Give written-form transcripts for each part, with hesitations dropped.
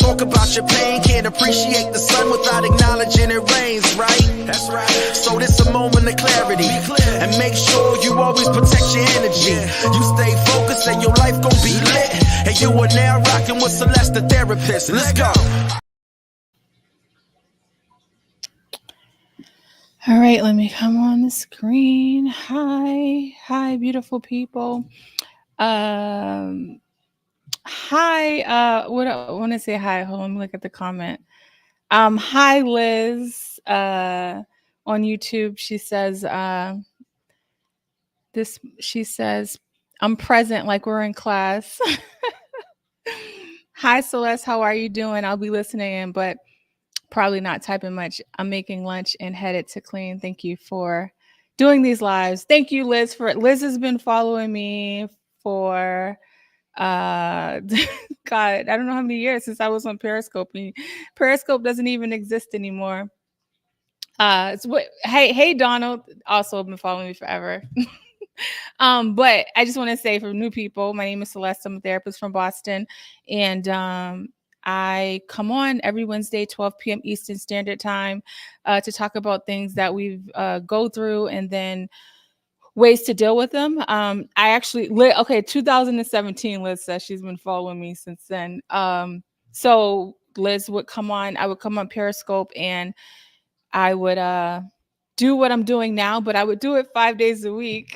talk about your pain, can't appreciate the sun without acknowledging it rains, right? That's right. So this a moment of clarity, and make sure you always protect your energy. You stay focused and your life gon' be lit. And you are now rocking with Celeste, the therapist. Let's go. All right, let me come on the screen. Hi, beautiful people. Hi, what I want to say hi. Hold on, let me look at the comment. Hi, Liz. On YouTube, she says, I'm present like we're in class. Hi, Celeste, how are you doing? I'll be listening in, but probably not typing much. I'm making lunch and headed to clean. Thank you for doing these lives. Thank you, Liz. Liz has been following me for God, I don't know how many years since I was on Periscope. Periscope doesn't even exist anymore. Hey, Donald, also been following me forever. But I just want to say for new people, my name is Celeste. I'm a therapist from Boston, and I come on every Wednesday, 12 p.m. Eastern Standard Time, to talk about things that we've go through and then ways to deal with them. I actually, 2017, Liz says she's been following me since then. So Liz would come on, I would come on Periscope and I would do what I'm doing now, but I would do it 5 days a week.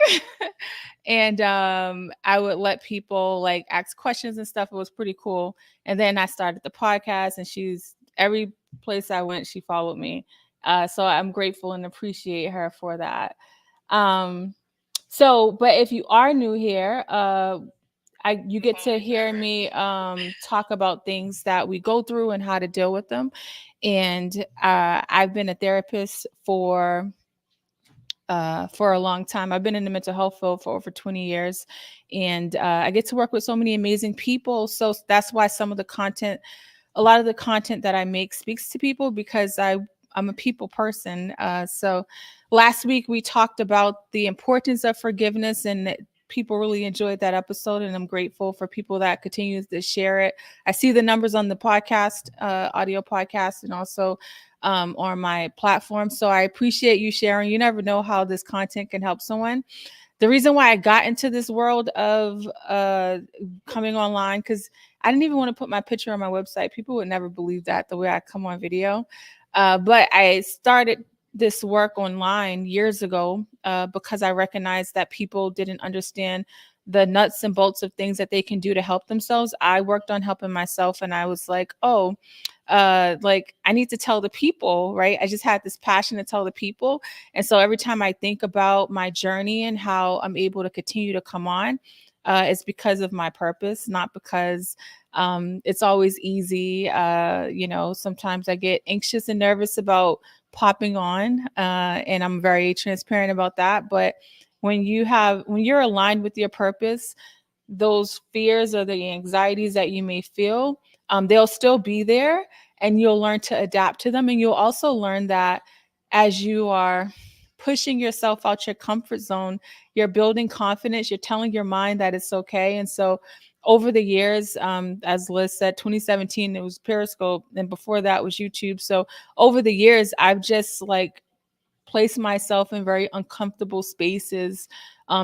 And I would let people like ask questions and stuff. It was pretty cool. And then I started the podcast, and every place I went, she followed me. So I'm grateful and appreciate her for that. But if you are new here, you get to hear me talk about things that we go through and how to deal with them. And I've been a therapist for a long time. I've been in the mental health field for over 20 years, and I get to work with so many amazing people. So that's why a lot of the content that I make speaks to people, because I'm a people person. So last week we talked about the importance of forgiveness, and people really enjoyed that episode, and I'm grateful for people that continue to share it. I see the numbers on the podcast, audio podcast, and also on my platform. So I appreciate you sharing. You never know how this content can help someone. The reason why I got into this world of coming online, because I didn't even want to put my picture on my website. People would never believe that, the way I come on video. But I started this work online years ago because I recognized that people didn't understand the nuts and bolts of things that they can do to help themselves. I worked on helping myself, and I was like, I need to tell the people, right? I just had this passion to tell the people. And so every time I think about my journey and how I'm able to continue to come on, it's because of my purpose, not because it's always easy. Sometimes I get anxious and nervous about popping on, and I'm very transparent about that. But when you're aligned with your purpose, those fears or the anxieties that you may feel, they'll still be there, and you'll learn to adapt to them. And you'll also learn that as you are pushing yourself out your comfort zone, you're building confidence, you're telling your mind that it's okay. And so over the years, as Liz said, 2017, it was Periscope, and before that was YouTube. So over the years, I've just placed myself in very uncomfortable spaces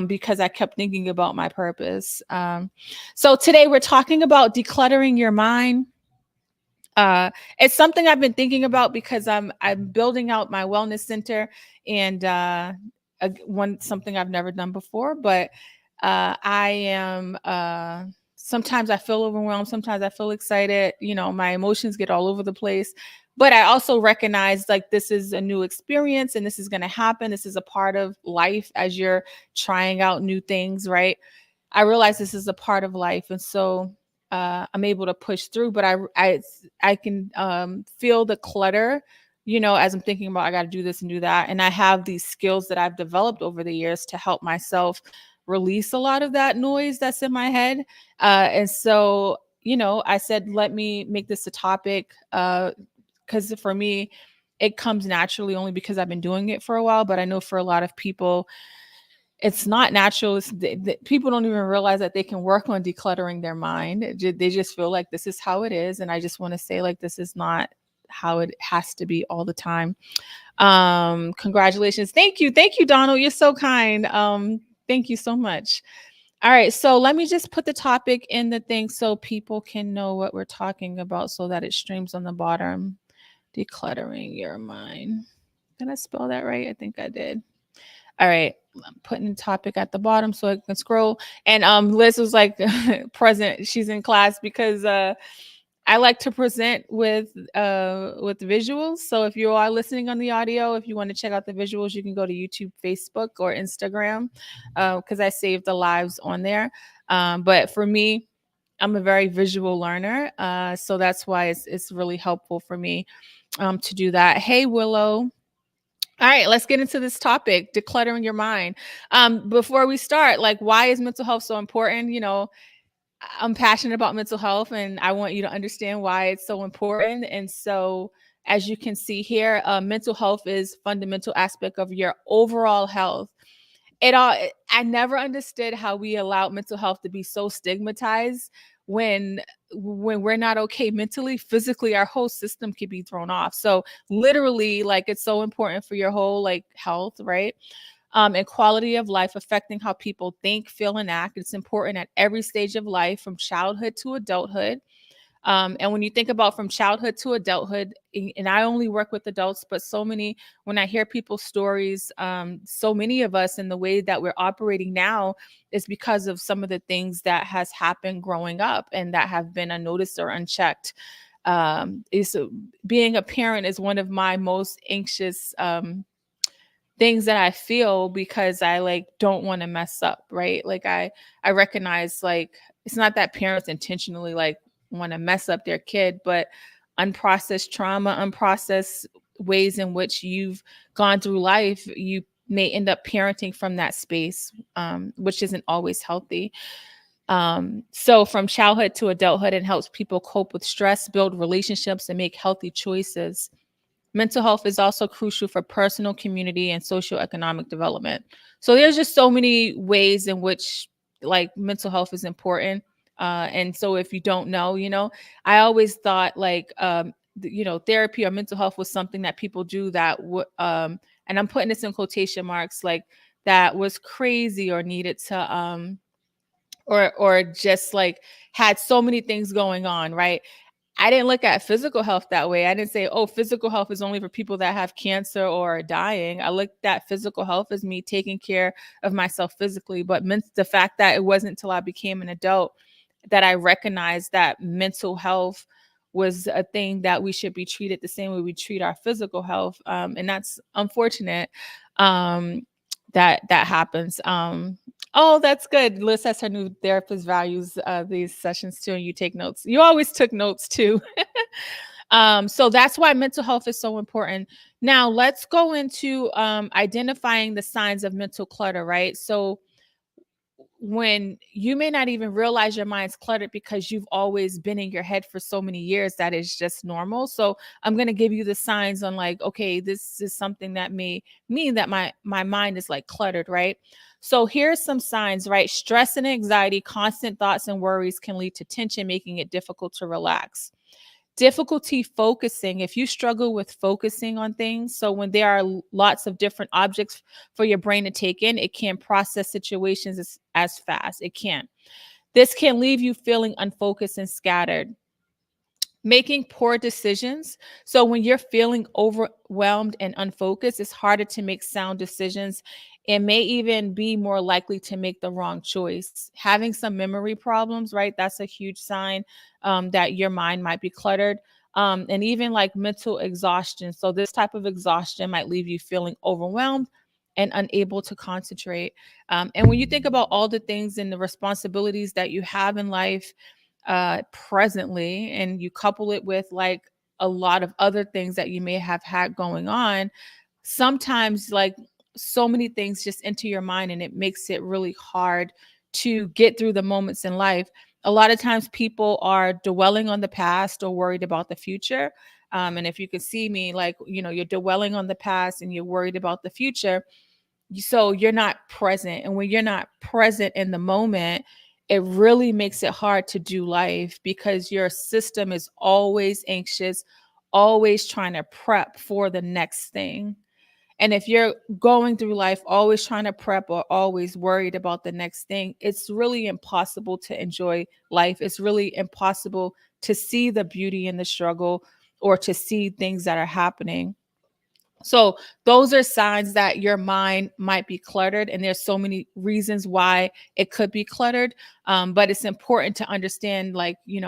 because I kept thinking about my purpose. So today we're talking about decluttering your mind. It's something I've been thinking about because I'm building out my wellness center, and something I've never done before. But I am. Sometimes I feel overwhelmed. Sometimes I feel excited. My emotions get all over the place. But I also recognize this is a new experience, and this is going to happen. This is a part of life as you're trying out new things, right? I realize this is a part of life, and so I'm able to push through. But I can feel the clutter, as I'm thinking about I got to do this and do that. And I have these skills that I've developed over the years to help myself release a lot of that noise that's in my head. And so, I said, let me make this a topic because for me, it comes naturally only because I've been doing it for a while. But I know for a lot of people, it's not natural. People don't even realize that they can work on decluttering their mind. They just feel like this is how it is. And I just want to say, like, this is not how it has to be all the time. Congratulations. Thank you. Thank you, Donald. You're so kind. Thank you so much. All right. So let me just put the topic in the thing so people can know what we're talking about so that it streams on the bottom. Decluttering your mind. Did I spell that right? I think I did. All right. I'm putting the topic at the bottom so I can scroll. And Liz was like present. She's in class because I like to present with visuals. So if you are listening on the audio, if you want to check out the visuals, you can go to YouTube, Facebook, or Instagram because I save the lives on there. But for me, I'm a very visual learner, so that's why it's really helpful for me to do that. Hey, Willow. All right, let's get into this topic, decluttering your mind. Before we start, like, why is mental health so important? You know, I'm passionate about mental health and I want you to understand why it's so important. And so, as you can see here, mental health is fundamental aspect of your overall health. I never understood how we allowed mental health to be so stigmatized when we're not okay mentally, physically, our whole system could be thrown off. So literally, like, it's so important for your whole like health, right? And quality of life, affecting how people think, feel, and act. It's important at every stage of life, from childhood to adulthood. And when you think about from childhood to adulthood, and I only work with adults, but when I hear people's stories, so many of us in the way that we're operating now is because of some of the things that has happened growing up and that have been unnoticed or unchecked. Being a parent is one of my most anxious things that I feel because I like don't want to mess up, right? Like I recognize, like, it's not that parents intentionally like want to mess up their kid, but unprocessed trauma, unprocessed ways in which you've gone through life, you may end up parenting from that space, which isn't always healthy. So from childhood to adulthood, it helps people cope with stress, build relationships, and make healthy choices. Mental health is also crucial for personal, community, and socioeconomic development. So there's just so many ways in which like mental health is important. And so if you don't know, I always thought like, therapy or mental health was something that people do that would, and I'm putting this in quotation marks, like that was crazy or needed to, or just like had so many things going on, right? I didn't look at physical health that way. I didn't say, oh, physical health is only for people that have cancer or are dying. I looked at physical health as me taking care of myself physically, but the fact that it wasn't until I became an adult that I recognized that mental health was a thing that we should be treated the same way we treat our physical health. And that's unfortunate that happens. Oh, that's good. Liz says her new therapist values these sessions too, and you take notes. You always took notes too. So that's why mental health is so important. Now let's go into identifying the signs of mental clutter, right? So when you may not even realize your mind's cluttered because you've always been in your head for so many years that is just normal. So I'm going to give you the signs on like, okay, this is something that may mean that my mind is like cluttered, right? So here's some signs, right? Stress and anxiety, constant thoughts and worries can lead to tension, making it difficult to relax. Difficulty focusing, if you struggle with focusing on things, so when there are lots of different objects for your brain to take in, it can't process situations as fast. It can't. This can leave you feeling unfocused and scattered. Making poor decisions. So when you're feeling overwhelmed and unfocused, it's harder to make sound decisions and may even be more likely to make the wrong choice. Having some memory problems, right? That's a huge sign that your mind might be cluttered. And even like mental exhaustion. So this type of exhaustion might leave you feeling overwhelmed and unable to concentrate. And when you think about all the things and the responsibilities that you have in life, presently, and you couple it with like a lot of other things that you may have had going on, sometimes like so many things just enter your mind and it makes it really hard to get through the moments in life. A lot of times people are dwelling on the past or worried about the future. And if you can see me, like, you're dwelling on the past and you're worried about the future, So you're not present. And when you're not present in the moment, it really makes it hard to do life because your system is always anxious, always trying to prep for the next thing. And if you're going through life always trying to prep or always worried about the next thing, it's really impossible to enjoy life. It's really impossible to see the beauty in the struggle or to see things that are happening. So those are signs that your mind might be cluttered, and there's so many reasons why it could be cluttered. But it's important to understand, like, you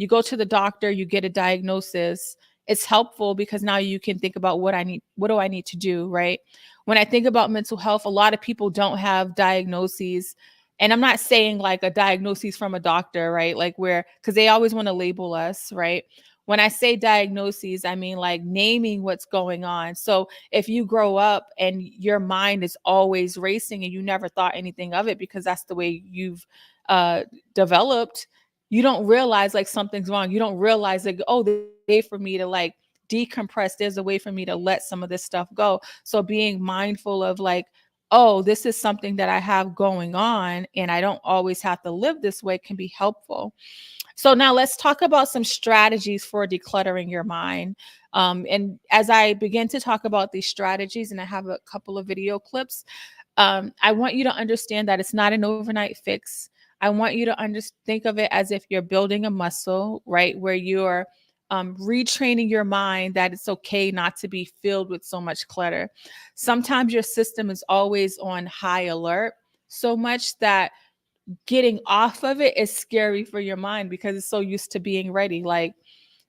go to the doctor, you get a diagnosis. It's helpful because now you can think about what do I need to do, right? When I think about mental health, a lot of people don't have diagnoses. And I'm not saying like a diagnosis from a doctor, right? Like where, because they always want to label us, right? When I say diagnoses, I mean like naming what's going on. So if you grow up and your mind is always racing and you never thought anything of it because that's the way you've uh, developed, you don't realize like something's wrong. You don't realize like, oh, there's a way for me to like decompress. There's a way for me to let some of this stuff go. So being mindful of like, oh, this is something that I have going on and I don't always have to live this way can be helpful. So now let's talk about some strategies for decluttering your mind. And as I begin to talk about these strategies, and I have a couple of video clips, I want you to understand that it's not an overnight fix. I want you to think of it as if you're building a muscle, right? Where you're retraining your mind that it's okay not to be filled with so much clutter. Sometimes your system is always on high alert, so much that getting off of it is scary for your mind because it's so used to being ready. Like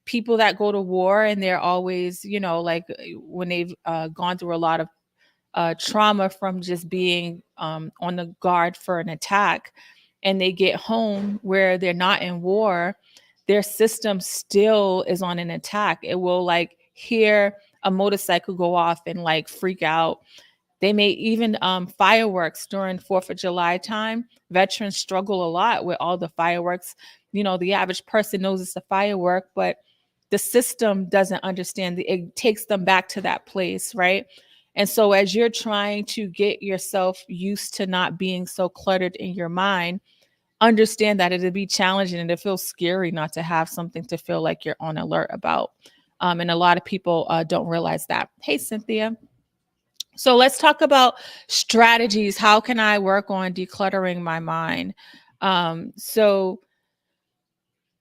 people that go to war and they're always, like when they've gone through a lot of trauma from just being on the guard for an attack, and they get home where they're not in war, their system still is on an attack. It will like hear a motorcycle go off and like freak out. They may even fireworks during 4th of July time. Veterans struggle a lot with all the fireworks. The average person knows it's a firework, but the system doesn't understand. It takes them back to that place, right? And so as you're trying to get yourself used to not being so cluttered in your mind, understand that it'll be challenging and it feels scary not to have something to feel like you're on alert about. And a lot of people don't realize that. Hey, Cynthia. So let's talk about strategies. How can I work on decluttering my mind? So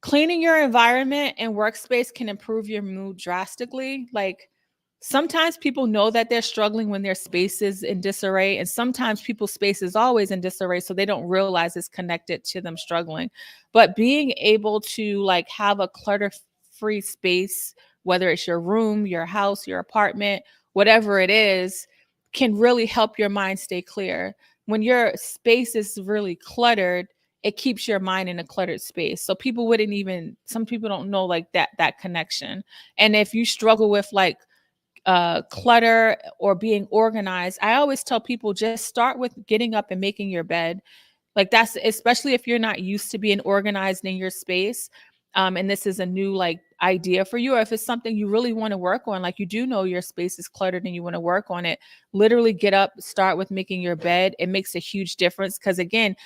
cleaning your environment and workspace can improve your mood drastically. Like sometimes people know that they're struggling when their space is in disarray, and sometimes people's space is always in disarray, so they don't realize it's connected to them struggling. But being able to like have a clutter-free space, whether it's your room, your house, your apartment, whatever it is, can really help your mind stay clear. When your space is really cluttered, it keeps your mind in a cluttered space. So people wouldn't even, some people don't know like that connection. And if you struggle with like clutter or being organized, I always tell people just start with getting up and making your bed. Like that's, especially if you're not used to being organized in your space. And this is a new like idea for you, or if it's something you really want to work on, like you do know your space is cluttered and you want to work on it, literally get up, start with making your bed. It makes a huge difference because again,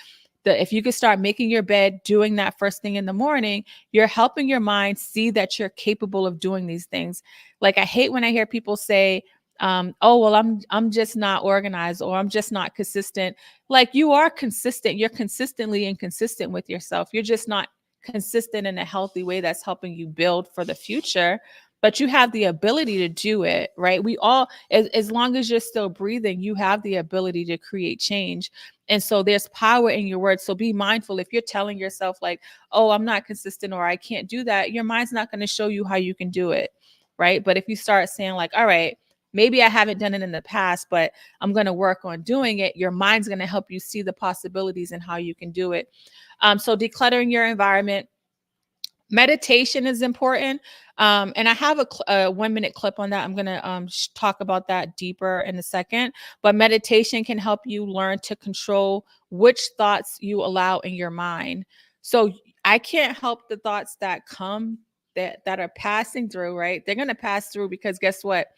if you could start making your bed, doing that first thing in the morning, you're helping your mind see that you're capable of doing these things. Like I hate when I hear people say, oh, well, I'm just not organized or I'm just not consistent. Like you are consistent. You're consistently inconsistent with yourself. You're just not consistent in a healthy way that's helping you build for the future. But you have the ability to do it, right? We all, as long as you're still breathing, you have the ability to create change. And so there's power in your words. So be mindful. If you're telling yourself like, oh, I'm not consistent or I can't do that, your mind's not going to show you how you can do it. Right. But if you start saying like, all right, maybe I haven't done it in the past, but I'm going to work on doing it, your mind's going to help you see the possibilities and how you can do it. So decluttering your environment. Meditation is important. And I have a 1-minute clip on that. I'm going to talk about that deeper in a second. But meditation can help you learn to control which thoughts you allow in your mind. So I can't help the thoughts that come that are passing through, right? They're going to pass through because guess what?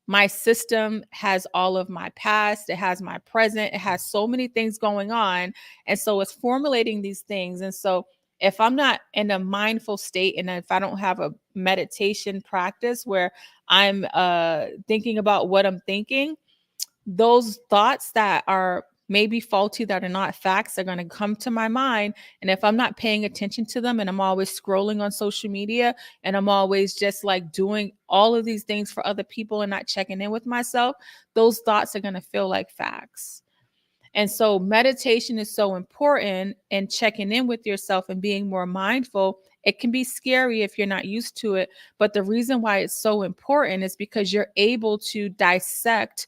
My system has all of my past, it has my present, it has so many things going on. And so it's formulating these things. And so if I'm not in a mindful state, and if I don't have a meditation practice where I'm thinking about what I'm thinking, those thoughts that are maybe faulty, that are not facts, are going to come to my mind. And if I'm not paying attention to them, and I'm always scrolling on social media, and I'm always just like doing all of these things for other people and not checking in with myself, those thoughts are going to feel like facts. And so meditation is so important, and checking in with yourself and being more mindful. It can be scary if you're not used to it, but the reason why it's so important is because you're able to dissect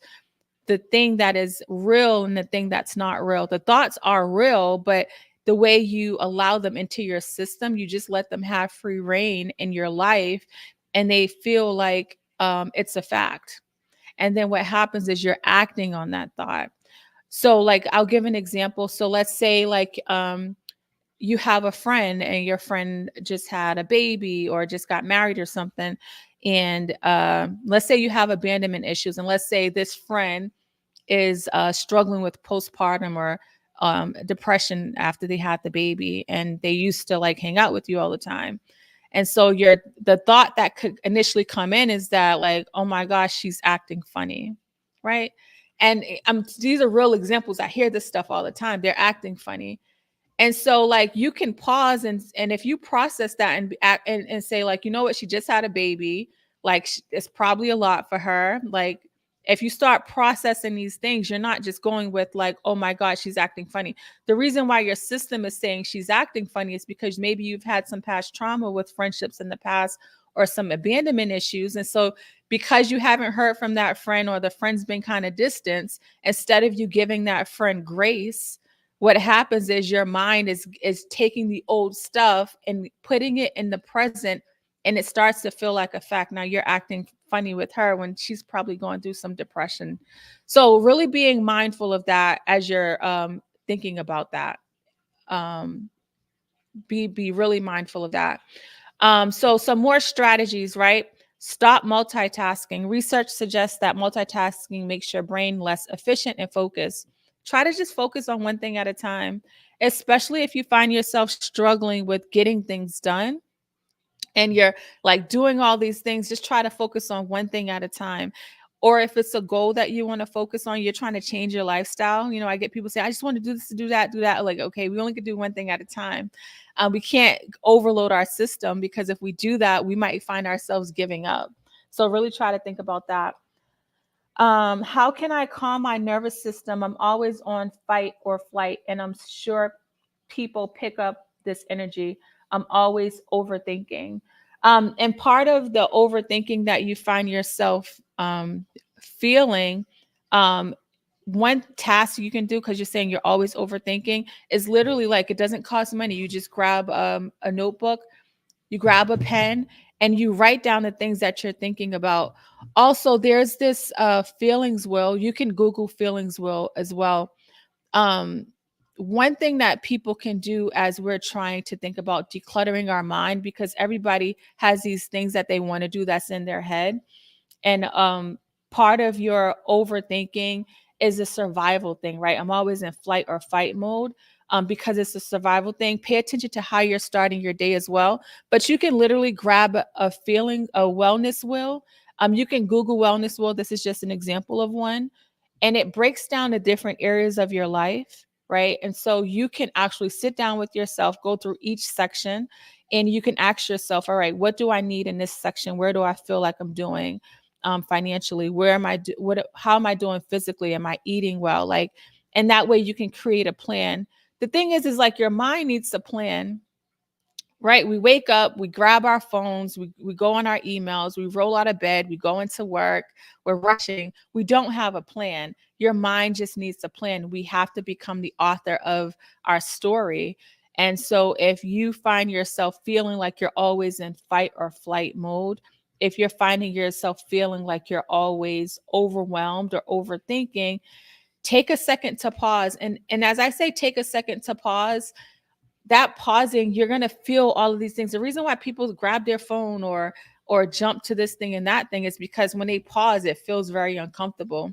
the thing that is real and the thing that's not real. The thoughts are real, but the way you allow them into your system, you just let them have free reign in your life, and they feel like it's a fact. And then what happens is you're acting on that thought. So, like, I'll give an example. So, let's say, like, you have a friend, and your friend just had a baby or just got married or something. And let's say you have abandonment issues. And let's say this friend is struggling with postpartum or depression after they had the baby, and they used to like hang out with you all the time. And so the thought that could initially come in is that, like, oh my gosh, she's acting funny, right? And these are real examples. I hear this stuff all the time. They're acting funny. And so, like, you can pause, and if you process that and say, like, you know what, she just had a baby, like, it's probably a lot for her. Like, if you start processing these things, you're not just going with like, oh my God, she's acting funny. The reason why your system is saying she's acting funny is because maybe you've had some past trauma with friendships in the past, or some abandonment issues. And so, because you haven't heard from that friend, or the friend's been kind of distant, instead of you giving that friend grace, what happens is your mind is taking the old stuff and putting it in the present, and it starts to feel like a fact. Now you're acting funny with her when she's probably going through some depression. So really being mindful of that as you're thinking about that. um be really mindful of that. So some more strategies, right? Stop multitasking. Research suggests that multitasking makes your brain less efficient and focused. Try to just focus on one thing at a time, especially if you find yourself struggling with getting things done and you're like doing all these things. Just try to focus on one thing at a time. Or if it's a goal that you want to focus on, you're trying to change your lifestyle. You know, I get people say, I just want to do this, to do that, do that. Like, okay, we only can do one thing at a time. We can't overload our system, because if we do that, we might find ourselves giving up. So really try to think about that. How can I calm my nervous system? I'm always on fight or flight, and I'm sure people pick up this energy. I'm always overthinking. And part of the overthinking that you find yourself feeling, um, one task you can do, because you're saying you're always overthinking, is literally like, it doesn't cost money. You just grab a notebook, you grab a pen, and you write down the things that you're thinking about. Also, there's this feelings wheel. You can Google feelings wheel as well. um One thing that people can do as we're trying to think about decluttering our mind, because everybody has these things that they want to do that's in their head. And part of your overthinking is a survival thing, right? I'm always in flight or fight mode, because it's a survival thing. Pay attention to how you're starting your day as well. But you can literally grab a feeling, a wellness wheel. You can Google wellness wheel. This is just an example of one. And it breaks down the different areas of your life, right? And so you can actually sit down with yourself, go through each section, and you can ask yourself, all right, what do I need in this section? Where do I feel like I'm doing financially? Where am I how am I doing physically? Am I eating well? Like, and that way you can create a plan. The thing is like, your mind needs a plan, right? We wake up, we grab our phones, we go on our emails, we roll out of bed, we go into work, we're rushing. We don't have a plan. Your mind just needs a plan. We have to become the author of our story. And so if you find yourself feeling like you're always in fight or flight mode, if you're finding yourself feeling like you're always overwhelmed or overthinking, take a second to pause. And as I say, take a second to pause, that pausing, you're going to feel all of these things. The reason why people grab their phone or or jump to this thing and that thing, is because when they pause, it feels very uncomfortable.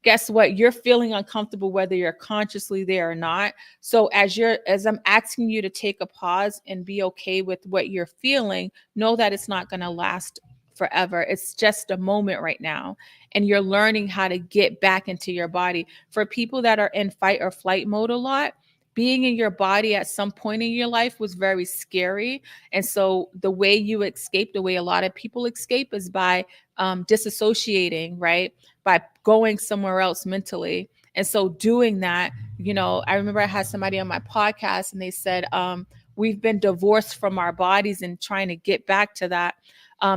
Guess what? You're feeling uncomfortable whether you're consciously there or not. So as I'm asking you to take a pause and be okay with what you're feeling, know that it's not going to last forever. It's just a moment right now. And you're learning how to get back into your body. For people that are in fight or flight mode a lot, being in your body at some point in your life was very scary. And so the way you escape, the way a lot of people escape, is by disassociating, right? By going somewhere else mentally. And so doing that, I remember I had somebody on my podcast and they said, we've been divorced from our bodies and trying to get back to that.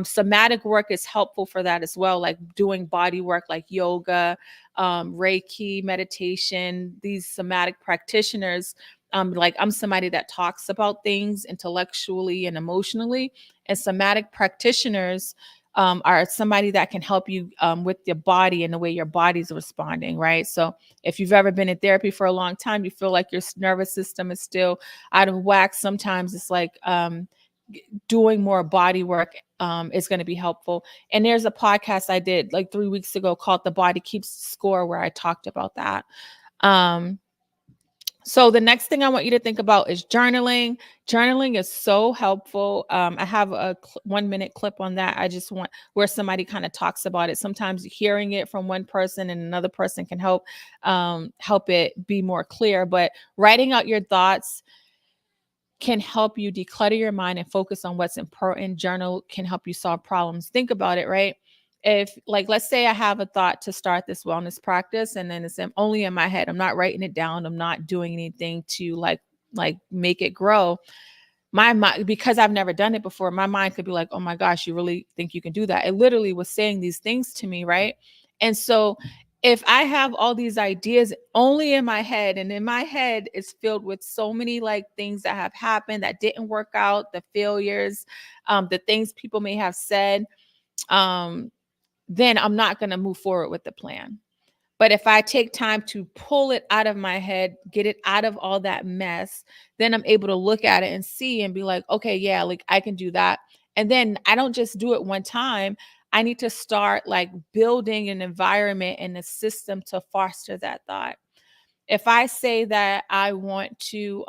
Somatic work is helpful for that as well, like doing body work like yoga, Reiki, meditation. These somatic practitioners, like I'm somebody that talks about things intellectually and emotionally, and somatic practitioners are somebody that can help you with your body and the way your body's responding, right? So if you've ever been in therapy for a long time, you feel like your nervous system is still out of whack. Sometimes it's like doing more body work is going to be helpful. And there's a podcast I did like 3 weeks ago called The Body Keeps Score, where I talked about that. So the next thing I want you to think about is journaling. Journaling is so helpful. I have a 1 minute clip on that. I just want where somebody kind of talks about it. Sometimes hearing it from one person and another person can help it be more clear. But writing out your thoughts can help you declutter your mind and focus on what's important. Journal can help you solve problems. Think about it, right? If, like, let's say I have a thought to start this wellness practice and then it's only in my head. I'm not writing it down. I'm not doing anything to like make it grow. My mind, because I've never done it before, my mind could be like, oh my gosh, you really think you can do that? It literally was saying these things to me, right? And so if I have all these ideas only in my head, and in my head is filled with so many like things that have happened that didn't work out, the failures, the things people may have said, then I'm not going to move forward with the plan. But if I take time to pull it out of my head, get it out of all that mess, then I'm able to look at it and see and be like, okay, yeah, like I can do that. And then I don't just do it one time. I need to start like building an environment and a system to foster that thought. If I say that I want to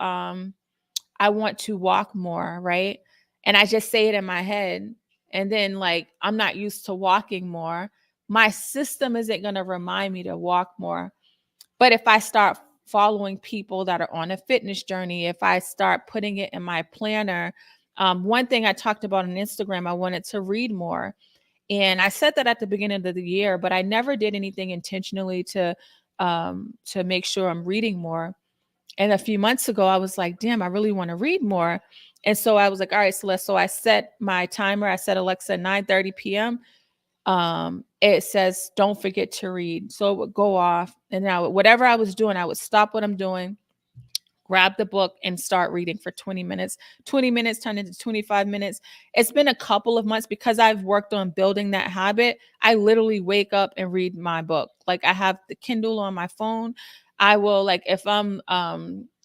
walk more, right? And I just say it in my head. And then, like, I'm not used to walking more. My system isn't going to remind me to walk more. But if I start following people that are on a fitness journey, if I start putting it in my planner, one thing I talked about on Instagram, I wanted to read more. And I said that at the beginning of the year, but I never did anything intentionally to make sure I'm reading more. And a few months ago, I was like, damn, I really want to read more. And so I was like, all right, Celeste. So I set my timer. I set Alexa 9:30 p.m. It says, don't forget to read. So it would go off. And now whatever I was doing, I would stop what I'm doing, grab the book and start reading for 20 minutes. 20 minutes turned into 25 minutes. It's been a couple of months because I've worked on building that habit. I literally wake up and read my book. Like I have the Kindle on my phone. I will, like, if I'm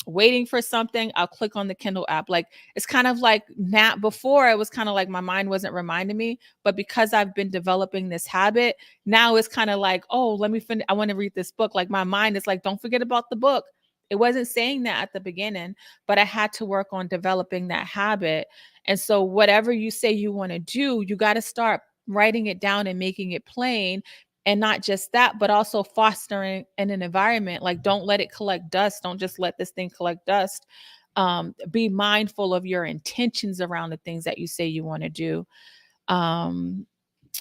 waiting for something, I'll click on the Kindle app. Like it's kind of like nap. Before it was kind of like my mind wasn't reminding me, but because I've been developing this habit, now it's kind of like, oh, let me finish. I want to read this book. Like my mind is like, don't forget about the book. It wasn't saying that at the beginning, but I had to work on developing that habit. And so whatever you say you want to do, you got to start writing it down and making it plain. And not just that, but also fostering in an environment. Like, don't let it collect dust. Don't just let this thing collect dust. Be mindful of your intentions around the things that you say you want to do.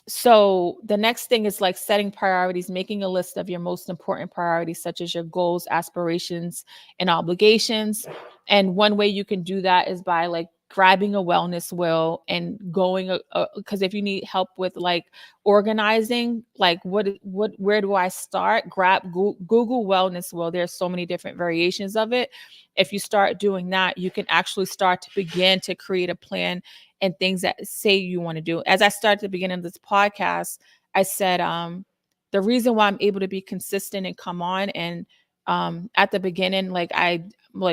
So the next thing is like setting priorities, making a list of your most important priorities, such as your goals, aspirations, and obligations. And one way you can do that is by like grabbing a wellness wheel and going, because if you need help with like organizing, like where do I start? Google wellness wheel. There's so many different variations of it. If you start doing that, you can actually start to begin to create a plan and things that say you want to do. As I started at the beginning of this podcast, I said, the reason why I'm able to be consistent and come on, and at the beginning, like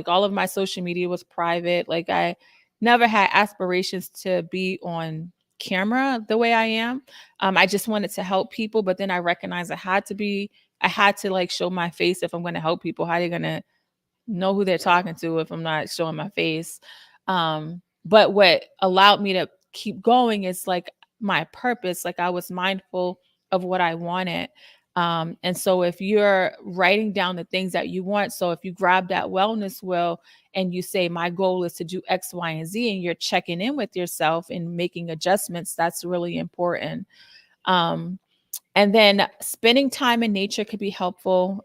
all of my social media was private. Like I never had aspirations to be on camera the way I am. I just wanted to help people, but then I recognized I had to like show my face if I'm going to help people. How are they going to know who they're talking to if I'm not showing my face? But what allowed me to keep going is like my purpose. Like I was mindful of what I wanted. And so if you're writing down the things that you want, so if you grab that wellness wheel and you say, my goal is to do X, Y, and Z, and you're checking in with yourself and making adjustments, that's really important. And then spending time in nature could be helpful.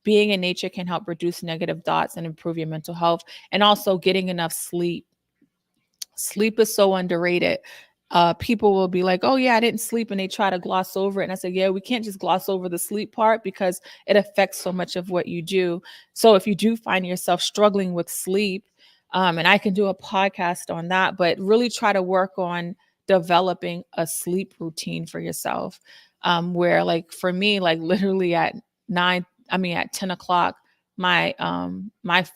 Being in nature can help reduce negative thoughts and improve your mental health, and also getting enough sleep. Sleep is so underrated. People will be like, oh yeah, I didn't sleep, and they try to gloss over it. And I say, yeah, we can't just gloss over the sleep part because it affects so much of what you do. So if you do find yourself struggling with sleep, and I can do a podcast on that, but really try to work on developing a sleep routine for yourself. Where like for me, like literally at 10 o'clock, my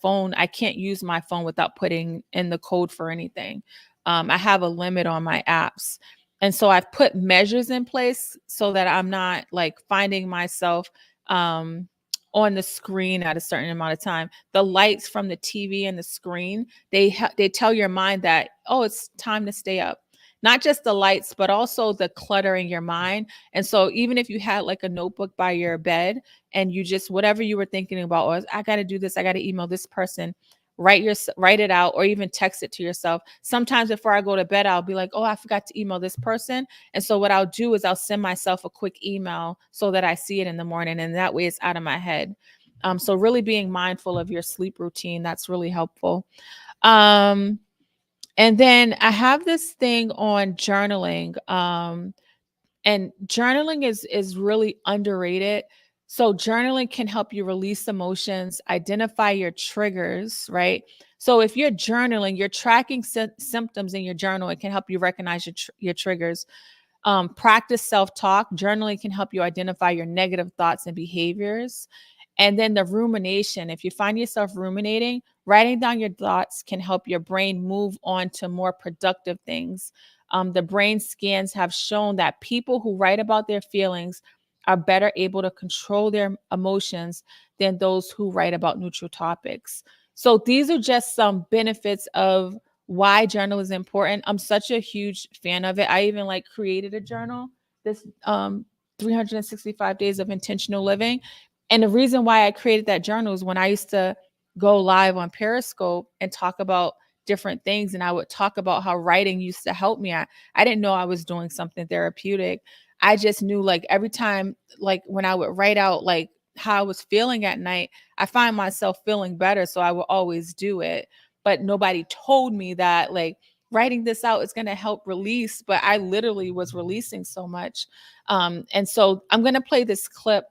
phone, I can't use my phone without putting in the code for anything. I have a limit on my apps. And so I've put measures in place so that I'm not like finding myself on the screen at a certain amount of time. The lights from the TV and the screen, they tell your mind that, oh, it's time to stay up. Not just the lights, but also the clutter in your mind. And so even if you had like a notebook by your bed and you just, whatever you were thinking about, oh, I got to do this, I got to email this person, write it out, or even text it to yourself. Sometimes before I go to bed, I'll be like, oh, I forgot to email this person. And so what I'll do is I'll send myself a quick email so that I see it in the morning, and that way it's out of my head. So really being mindful of your sleep routine, that's really helpful. And then I have this thing on journaling. And journaling is really underrated. So journaling can help you release emotions, identify your triggers, right? So if you're journaling, you're tracking symptoms in your journal. It can help you recognize your triggers. Practice self-talk. Journaling can help you identify your negative thoughts and behaviors. And then the rumination. If you find yourself ruminating, writing down your thoughts can help your brain move on to more productive things. The brain scans have shown that people who write about their feelings are better able to control their emotions than those who write about neutral topics. So these are just some benefits of why journal is important. I'm such a huge fan of it. I even like created a journal, this 365 days of intentional living. And the reason why I created that journal is when I used to go live on Periscope and talk about different things, and I would talk about how writing used to help me. I didn't know I was doing something therapeutic. I just knew like every time, like when I would write out like how I was feeling at night, I find myself feeling better. So I will always do it. But nobody told me that like writing this out is going to help release, but I literally was releasing so much. And so I'm going to play this clip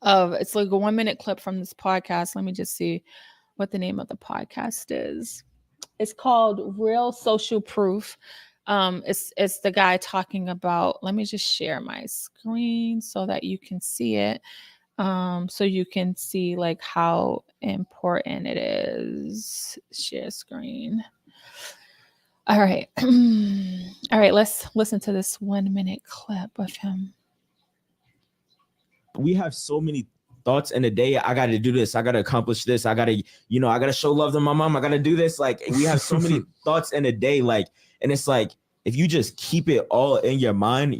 it's like a 1-minute clip from this podcast. Let me just see what the name of the podcast is. It's called Real Social Proof. It's the guy talking about, let me just share my screen so that you can see it. So you can see like how important it is. Share screen. All right. All right, let's listen to this 1-minute clip of him. We have so many thoughts in a day. I got to do this. I got to accomplish this. I got to, I got to show love to my mom. I got to do this. Like we have so many thoughts in a day. Like, and it's like, if you just keep it all in your mind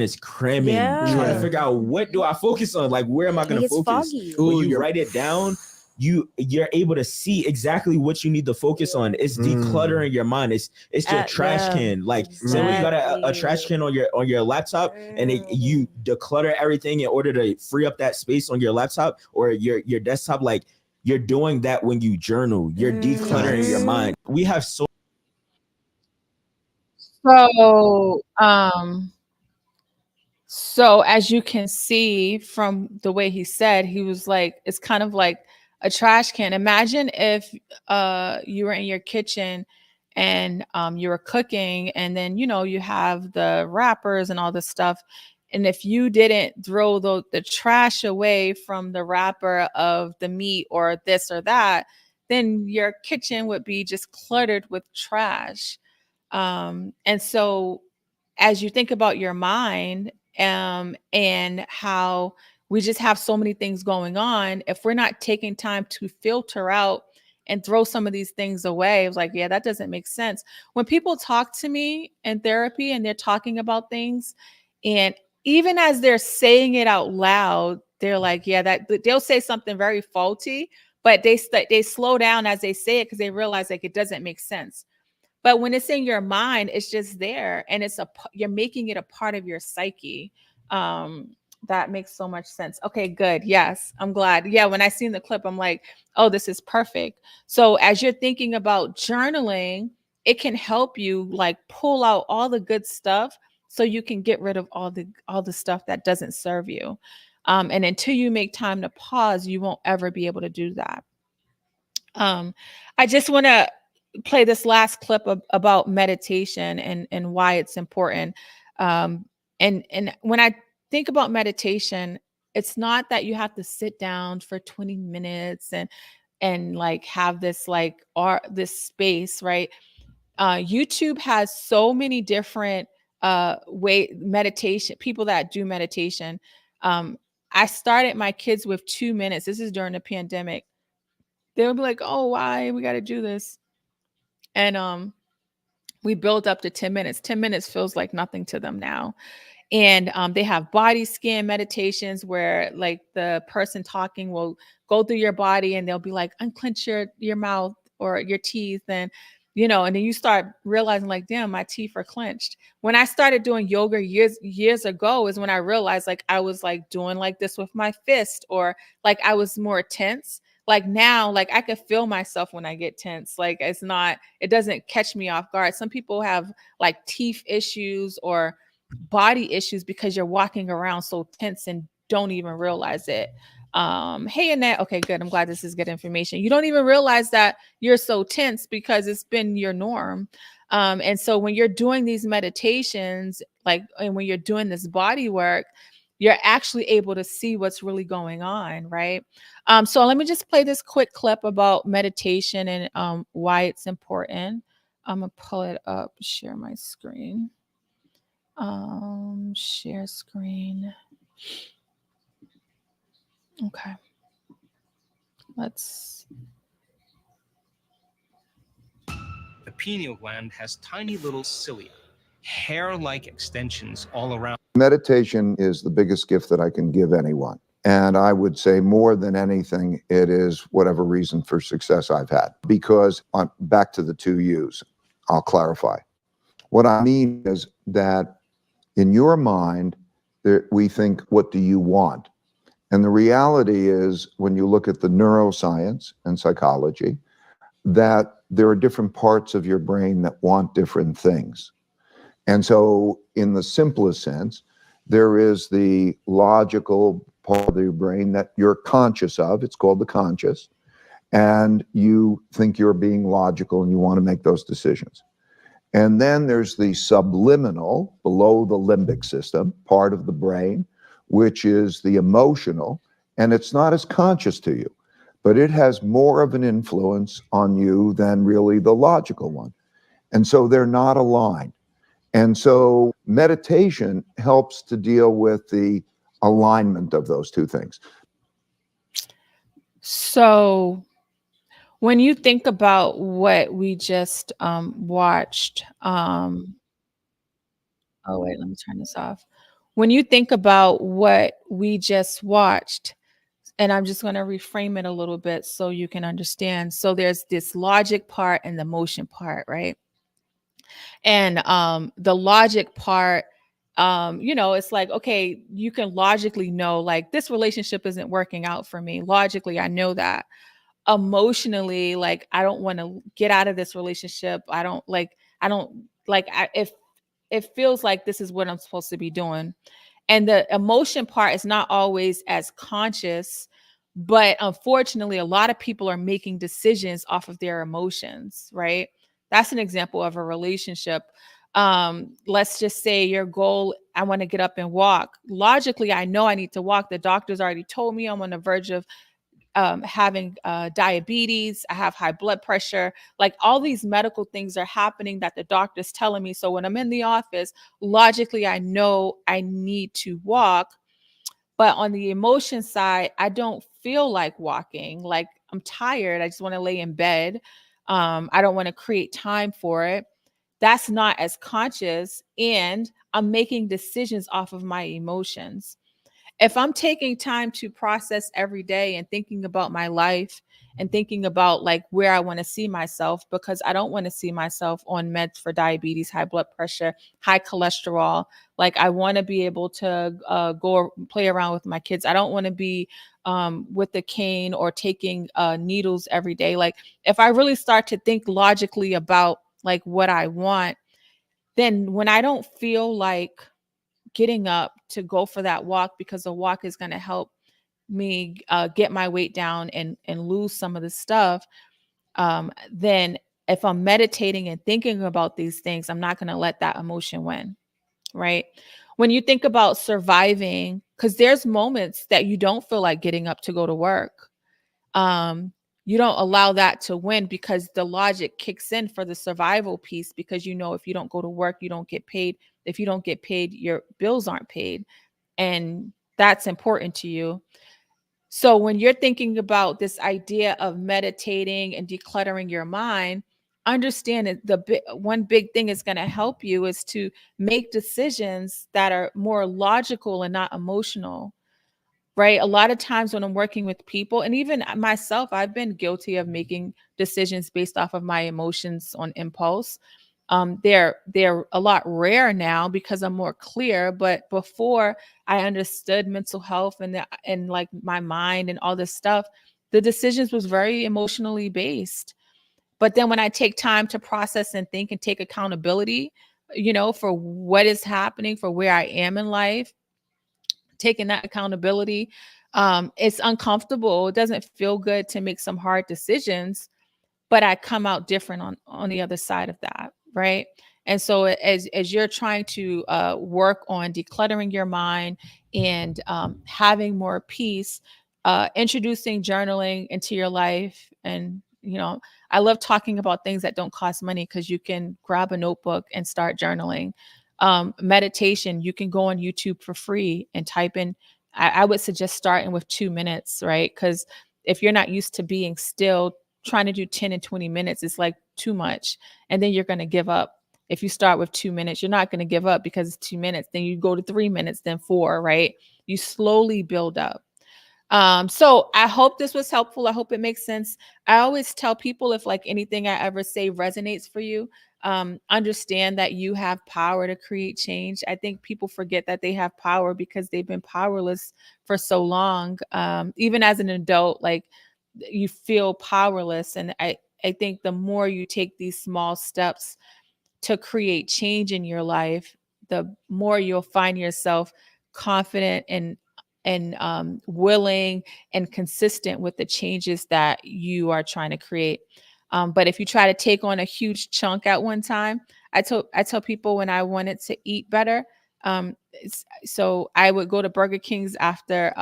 is cramming, trying to figure out what do I focus on? Like, where am I going to focus? When you write it down, you're able to see exactly what you need to focus on. It's decluttering your mind. It's your trash can. Like, so when you got a trash can on your laptop, and you declutter everything in order to free up that space on your laptop or your desktop. Like, you're doing that when you journal. You're decluttering your mind. We have so. So as you can see from the way he said, he was like, it's kind of like a trash can. Imagine if you were in your kitchen and you were cooking, and then you have the wrappers and all this stuff. And if you didn't throw the trash away from the wrapper of the meat or this or that, then your kitchen would be just cluttered with trash. And so as you think about your mind, and how we just have so many things going on, if we're not taking time to filter out and throw some of these things away, it's like, yeah, that doesn't make sense. When people talk to me in therapy and they're talking about things, and even as they're saying it out loud, they're like, yeah, that they'll say something very faulty, but they slow down as they say it because they realize like it doesn't make sense. But when it's in your mind, it's just there, and you're making it a part of your psyche. That makes so much sense. Okay, good. Yes, I'm glad. Yeah, when I seen the clip, I'm like, oh, this is perfect. So as you're thinking about journaling, it can help you like pull out all the good stuff so you can get rid of all the stuff that doesn't serve you. And until you make time to pause, you won't ever be able to do that. I just want to play this last clip about meditation and why it's important. And when I think about meditation, it's not that you have to sit down for 20 minutes and like have this like art this space, right? YouTube has so many different way meditation people that do meditation. Um, I started my kids with 2 minutes. This is during the pandemic. They'll be like, "Oh, why we got to do this?" And we build up to 10 minutes. 10 minutes feels like nothing to them now. And they have body scan meditations where like the person talking will go through your body and they'll be like, unclench your mouth or your teeth. And, and then you start realizing like, damn, my teeth are clenched. When I started doing yoga years ago is when I realized like I was like doing like this with my fist, or like I was more tense. Like now, like I could feel myself when I get tense. Like it doesn't catch me off guard. Some people have like teeth issues or body issues because you're walking around so tense and don't even realize it. Hey, Annette. Okay, good. I'm glad this is good information. You don't even realize that you're so tense because it's been your norm. And so when you're doing these meditations, and when you're doing this body work, you're actually able to see what's really going on, right? So let me just play this quick clip about meditation and why it's important. I'm gonna pull it up, share my screen. Share screen. Okay. Let's. The pineal gland has tiny little cilia, hair-like extensions all around. Meditation is the biggest gift that I can give anyone. And I would say more than anything, it is whatever reason for success I've had. Because back to the 2 U's, I'll clarify. What I mean is that in your mind, we think, what do you want? And the reality is, when you look at the neuroscience and psychology, that there are different parts of your brain that want different things. And so in the simplest sense, there is the logical part of your brain that you're conscious of. It's called the conscious. And you think you're being logical and you want to make those decisions. And then there's the subliminal, below the limbic system, part of the brain, which is the emotional. And it's not as conscious to you, but it has more of an influence on you than really the logical one. And so they're not aligned. And so meditation helps to deal with the alignment of those 2 things. So when you think about what we just watched, oh wait, let me turn this off. When you think about what we just watched, and I'm just going to reframe it a little bit so you can understand. So there's this logic part and the emotion part, right? And the logic part, it's like, okay, you can logically know like this relationship isn't working out for me. Logically, I know that. Emotionally, like I don't want to get out of this relationship. If it feels like this is what I'm supposed to be doing. And the emotion part is not always as conscious, but unfortunately, a lot of people are making decisions off of their emotions, right? That's an example of a relationship. Let's just say your goal, I want to get up and walk. Logically, I know I need to walk. The doctor's already told me I'm on the verge of having diabetes, I have high blood pressure, like all these medical things are happening that the doctor's telling me. So when I'm in the office, logically, I know I need to walk. But on the emotion side, I don't feel like walking. Like I'm tired. I just want to lay in bed. I don't want to create time for it. That's not as conscious. And I'm making decisions off of my emotions. If I'm taking time to process every day and thinking about my life and thinking about like where I want to see myself, because I don't want to see myself on meds for diabetes, high blood pressure, high cholesterol. Like I want to be able to go play around with my kids. I don't want to be with the cane or taking needles every day. Like if I really start to think logically about like what I want, then when I don't feel like getting up to go for that walk, because the walk is going to help me get my weight down and lose some of the stuff, then if I'm meditating and thinking about these things, I'm not going to let that emotion win, right? When you think about surviving, because there's moments that you don't feel like getting up to go to work, you don't allow that to win, because the logic kicks in for the survival piece, because you know if you don't go to work, you don't get paid. If you don't get paid, your bills aren't paid. And that's important to you. So when you're thinking about this idea of meditating and decluttering your mind, understand that one big thing is going to help you is to make decisions that are more logical and not emotional. Right. A lot of times when I'm working with people, and even myself, I've been guilty of making decisions based off of my emotions on impulse. They're a lot rare now because I'm more clear. But before I understood mental health and like my mind and all this stuff, the decisions was very emotionally based. But then when I take time to process and think and take accountability, for what is happening, for where I am in life, taking that accountability, it's uncomfortable. It doesn't feel good to make some hard decisions, but I come out different on the other side of that, right? And so as you're trying to work on decluttering your mind and having more peace, introducing journaling into your life, and I love talking about things that don't cost money, because you can grab a notebook and start journaling. Meditation, you can go on YouTube for free and type in. I would suggest starting with 2 minutes, right? Because if you're not used to being still, trying to do 10 and 20 minutes is like too much. And then you're going to give up. If you start with 2 minutes, you're not going to give up because it's 2 minutes. Then you go to 3 minutes, then 4, right? You slowly build up. So I hope this was helpful. I hope it makes sense. I always tell people, if like anything I ever say resonates for you, understand that you have power to create change. I think people forget that they have power because they've been powerless for so long. Even as an adult, like you feel powerless. And I think the more you take these small steps to create change in your life, the more you'll find yourself confident and willing and consistent with the changes that you are trying to create. But if you try to take on a huge chunk at one time, I tell people when I wanted to eat better, so I would go to Burger King's after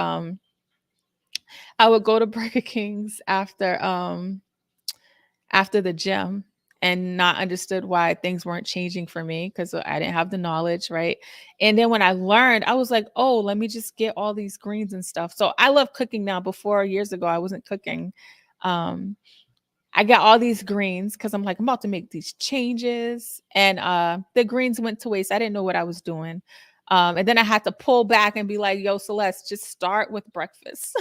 after the gym, and not understood why things weren't changing for me, because I didn't have the knowledge, right? And then when I learned, I was like, oh, let me just get all these greens and stuff. So I love cooking now. Before, years ago, I wasn't cooking. I got all these greens because I'm like, I'm about to make these changes. And the greens went to waste. I didn't know what I was doing. And then I had to pull back and be like, yo, Celeste, just start with breakfast.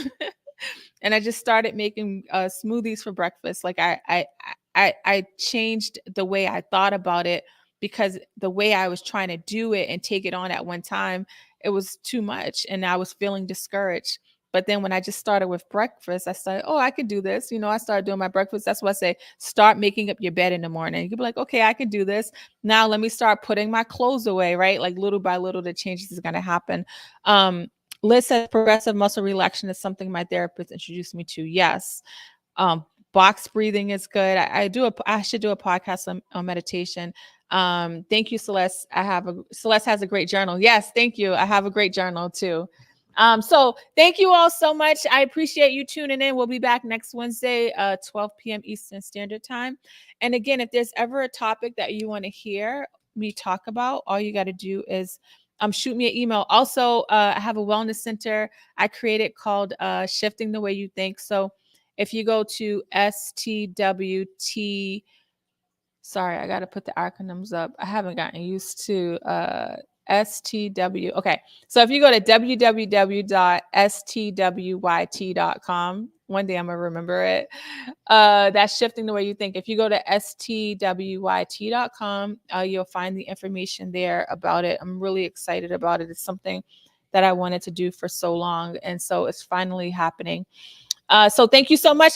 And I just started making smoothies for breakfast. Like I changed the way I thought about it, because the way I was trying to do it and take it on at one time, it was too much and I was feeling discouraged. But then when I just started with breakfast, I started, oh, I can do this. I started doing my breakfast. That's why I say, start making up your bed in the morning. You can be like, okay, I can do this. Now let me start putting my clothes away, right? Like little by little, the changes is going to happen. Liz says progressive muscle relaxation is something my therapist introduced me to. Yes. Box breathing is good. I should do a podcast on meditation. Thank you, Celeste. Celeste has a great journal. Yes, thank you. I have a great journal too. So thank you all so much. I appreciate you tuning in. We'll be back next Wednesday, 12 p.m. Eastern Standard Time. And again, if there's ever a topic that you want to hear me talk about, all you got to do is shoot me an email. Also, I have a wellness center I created called Shifting the Way You Think. So if you go to STWT, sorry, I got to put the acronyms up. I haven't gotten used to STW. Okay. So if you go to www.stwyt.com, one day I'm going to remember it. That's Shifting the Way You Think. If you go to stwyt.com, you'll find the information there about it. I'm really excited about it. It's something that I wanted to do for so long. And so it's finally happening. So thank you so much.